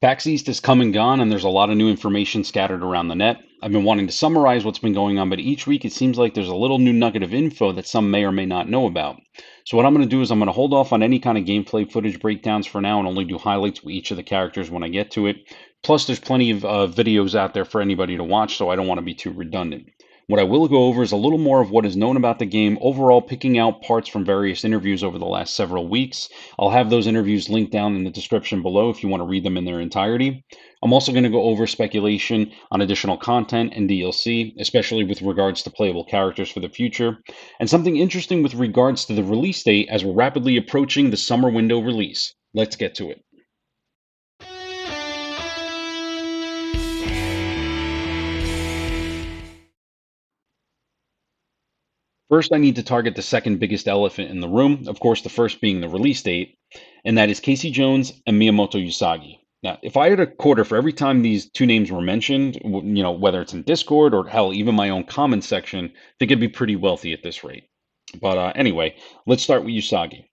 Pax East has come and gone, and there's a lot of new information scattered around the net. I've been wanting to summarize what's been going on, but each week it seems like there's a little new nugget of info that some may or may not know about. So what I'm going to do is I'm going to hold off on any kind of gameplay footage breakdowns for now and only do highlights with each of the characters when I get to it. Plus, there's plenty of videos out there for anybody to watch, so I don't want to be too redundant. What I will go over is a little more of what is known about the game, overall picking out parts from various interviews over the last several weeks. I'll have those interviews linked down in the description below if you want to read them in their entirety. I'm also going to go over speculation on additional content and DLC, especially with regards to playable characters for the future, and something interesting with regards to the release date as we're rapidly approaching the summer window release. Let's get to it. First, I need to target the second biggest elephant in the room, of course, the first being the release date, and that is Casey Jones and Miyamoto Usagi. Now, if I had a quarter for every time these two names were mentioned, whether it's in Discord or hell, even my own comment section, I think I'd be pretty wealthy at this rate. But anyway, let's start with Usagi.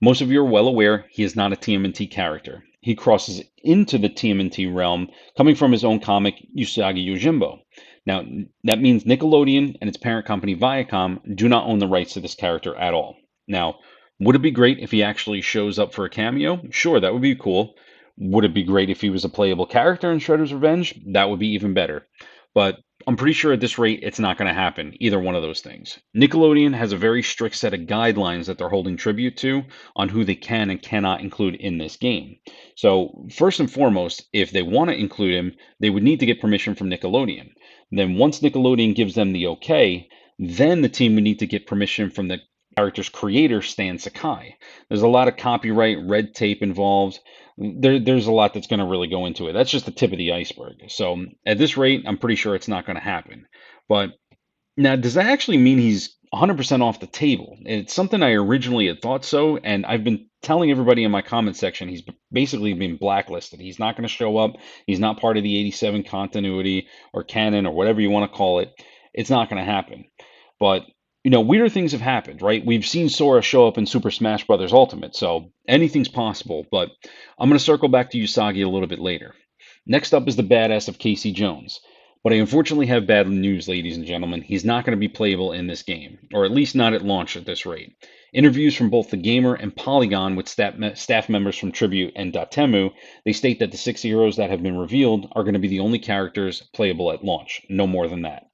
Most of you are well aware he is not a TMNT character. He crosses into the TMNT realm coming from his own comic, Usagi Yojimbo. Now, that means Nickelodeon and its parent company Viacom do not own the rights to this character at all. Now, would it be great if he actually shows up for a cameo? Sure, that would be cool. Would it be great if he was a playable character in Shredder's Revenge? That would be even better. But I'm pretty sure at this rate it's not going to happen, either one of those things. Nickelodeon has a very strict set of guidelines that they're holding tribute to on who they can and cannot include in this game. So, first and foremost, if they want to include him, they would need to get permission from Nickelodeon. Then once Nickelodeon gives them the okay, then the team would need to get permission from the character's creator, Stan Sakai. There's a lot of copyright, red tape involved. There's a lot that's going to really go into it. That's just the tip of the iceberg. So at this rate, I'm pretty sure it's not going to happen. But now, does that actually mean he's 100% off the table? It's something I originally had thought so, and I've been telling everybody in my comment section he's basically been blacklisted. He's not going to show up. He's not part of the 87 continuity or canon or whatever you want to call it. It's not going to happen. But weirder things have happened, right? We've seen Sora show up in Super Smash Bros. Ultimate, so anything's possible. But I'm going to circle back to Usagi a little bit later. Next up is the badass of Casey Jones. But I unfortunately have bad news, ladies and gentlemen. He's not going to be playable in this game, or at least not at launch at this rate. Interviews from both the Gamer and Polygon with staff members from Tribute and Dotemu, they state that the 6 heroes that have been revealed are going to be the only characters playable at launch, no more than that.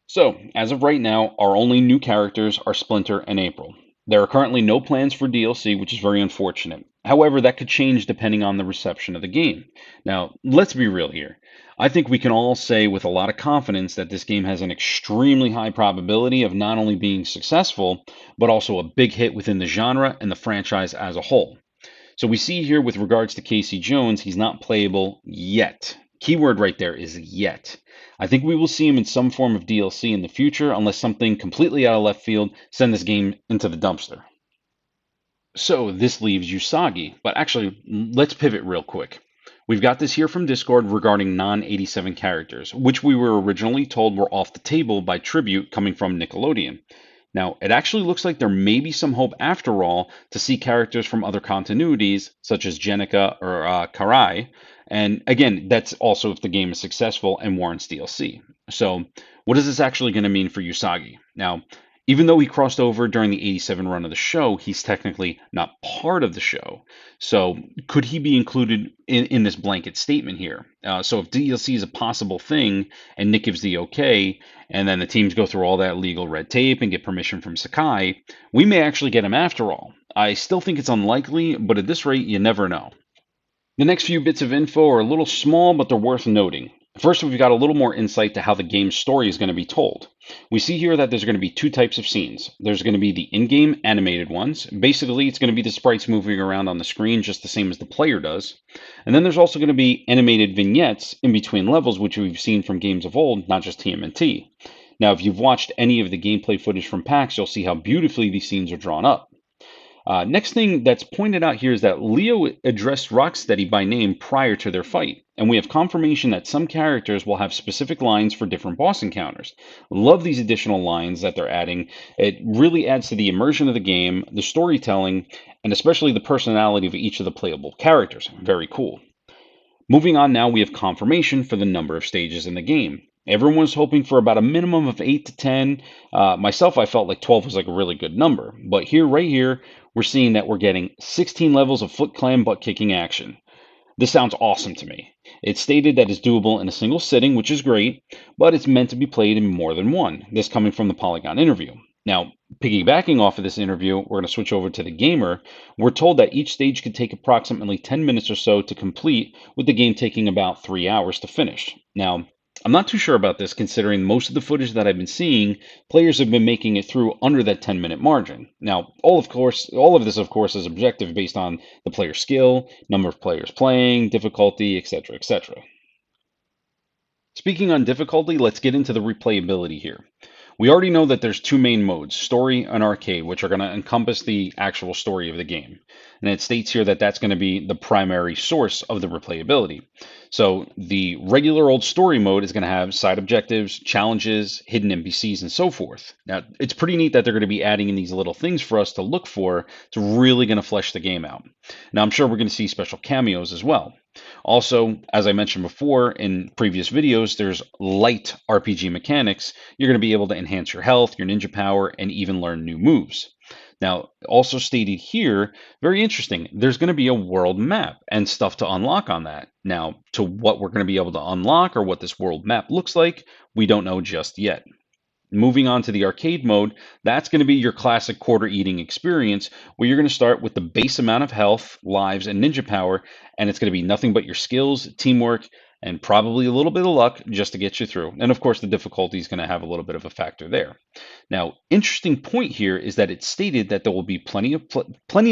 So, as of right now, our only new characters are Splinter and April. There are currently no plans for DLC, which is very unfortunate. However, that could change depending on the reception of the game. Now, let's be real here. I think we can all say with a lot of confidence that this game has an extremely high probability of not only being successful, but also a big hit within the genre and the franchise as a whole. So we see here with regards to Casey Jones, he's not playable yet. Keyword right there is yet. I think we will see him in some form of DLC in the future unless something completely out of left field send this game into the dumpster. So this leaves Usagi, but actually, let's pivot real quick. We've got this here from Discord regarding non-87 characters, which we were originally told were off the table by Tribute coming from Nickelodeon. Now, it actually looks like there may be some hope after all to see characters from other continuities, such as Jenica or Karai. And again, that's also if the game is successful and warrants DLC. So, what is this actually going to mean for Usagi? Now, even though he crossed over during the 87 run of the show, he's technically not part of the show. So, could he be included in this blanket statement here? So, if DLC is a possible thing and Nick gives the okay, and then the teams go through all that legal red tape and get permission from Sakai, we may actually get him after all. I still think it's unlikely, but at this rate, you never know. The next few bits of info are a little small, but they're worth noting. First, we've got a little more insight to how the game's story is going to be told. We see here that there's going to be two types of scenes. There's going to be the in-game animated ones. Basically, it's going to be the sprites moving around on the screen just the same as the player does. And then there's also going to be animated vignettes in between levels, which we've seen from games of old, not just TMNT. Now, if you've watched any of the gameplay footage from PAX, you'll see how beautifully these scenes are drawn up. Next thing that's pointed out here is that Leo addressed Rocksteady by name prior to their fight, and we have confirmation that some characters will have specific lines for different boss encounters. Love these additional lines that they're adding. It really adds to the immersion of the game, the storytelling, and especially the personality of each of the playable characters. Very cool. Moving on now, we have confirmation for the number of stages in the game. Everyone was hoping for about a minimum of 8 to 10. Myself, I felt like 12 was like a really good number. But here, right here, we're seeing that we're getting 16 levels of Foot Clan butt kicking action. This sounds awesome to me. It's stated that it's doable in a single sitting, which is great, but it's meant to be played in more than one. This coming from the Polygon interview. Now, piggybacking off of this interview, we're going to switch over to the gamer. We're told that each stage could take approximately 10 minutes or so to complete, with the game taking about 3 hours to finish. Now, I'm not too sure about this considering most of the footage that I've been seeing, players have been making it through under that 10-minute margin. Now, all of this, of course, is objective based on the player skill, number of players playing, difficulty, etc., etc. Speaking on difficulty, let's get into the replayability here. We already know that there's two main modes, story and arcade, which are going to encompass the actual story of the game. And it states here that that's going to be the primary source of the replayability. So the regular old story mode is going to have side objectives, challenges, hidden NPCs, and so forth. Now, it's pretty neat that they're going to be adding in these little things for us to look for. It's really going to flesh the game out. Now, I'm sure we're going to see special cameos as well. Also, as I mentioned before in previous videos, there's light RPG mechanics. You're going to be able to enhance your health, your ninja power, and even learn new moves. Now, also stated here, very interesting, there's going to be a world map and stuff to unlock on that. Now, to what we're going to be able to unlock or what this world map looks like, we don't know just yet. Moving on to the arcade mode, that's going to be your classic quarter eating experience where you're going to start with the base amount of health, lives, and ninja power, and it's going to be nothing but your skills, teamwork, and probably a little bit of luck just to get you through. And of course, the difficulty is going to have a little bit of a factor there. Now, interesting point here is that it's stated that there will be plenty of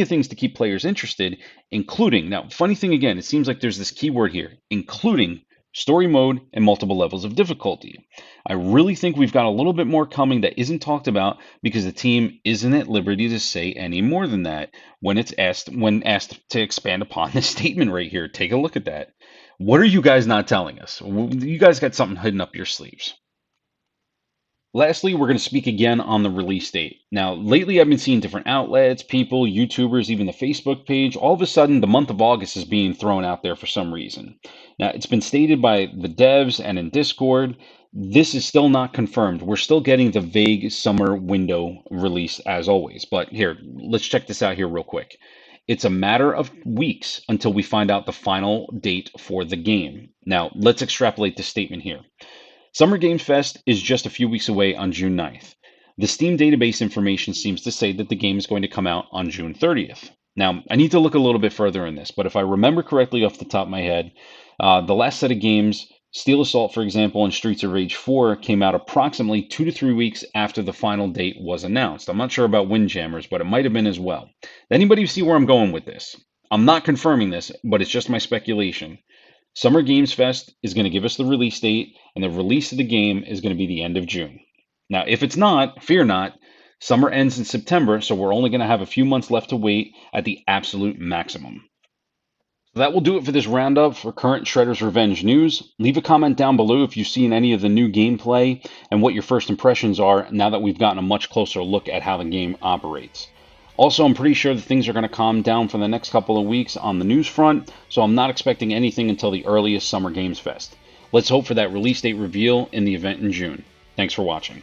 things to keep players interested, including, now, funny thing again, it seems like there's this keyword here, including story mode and multiple levels of difficulty. I really think we've got a little bit more coming that isn't talked about because the team isn't at liberty to say any more than that when asked to expand upon this statement right here. Take a look at that. What are you guys not telling us? You guys got something hidden up your sleeves. Lastly, we're going to speak again on the release date. Now, lately I've been seeing different outlets, people, YouTubers, even the Facebook page. All of a sudden, the month of August is being thrown out there for some reason. Now, it's been stated by the devs and in Discord. This is still not confirmed. We're still getting the vague summer window release as always. But here, let's check this out here real quick. It's a matter of weeks until we find out the final date for the game. Now, let's extrapolate this statement here. Summer Games Fest is just a few weeks away on June 9th. The Steam database information seems to say that the game is going to come out on June 30th. Now, I need to look a little bit further in this, but if I remember correctly off the top of my head, the last set of games, Steel Assault, for example, and Streets of Rage 4 came out approximately 2 to 3 weeks after the final date was announced. I'm not sure about Windjammers, but it might have been as well. Anybody see where I'm going with this? I'm not confirming this, but it's just my speculation. Summer Games Fest is going to give us the release date, and the release of the game is going to be the end of June. Now, if it's not, fear not, summer ends in September, so we're only going to have a few months left to wait at the absolute maximum. So that will do it for this roundup for current Shredder's Revenge news. Leave a comment down below if you've seen any of the new gameplay and what your first impressions are now that we've gotten a much closer look at how the game operates. Also, I'm pretty sure that things are going to calm down for the next couple of weeks on the news front, so I'm not expecting anything until the earliest Summer Games Fest. Let's hope for that release date reveal in the event in June. Thanks for watching.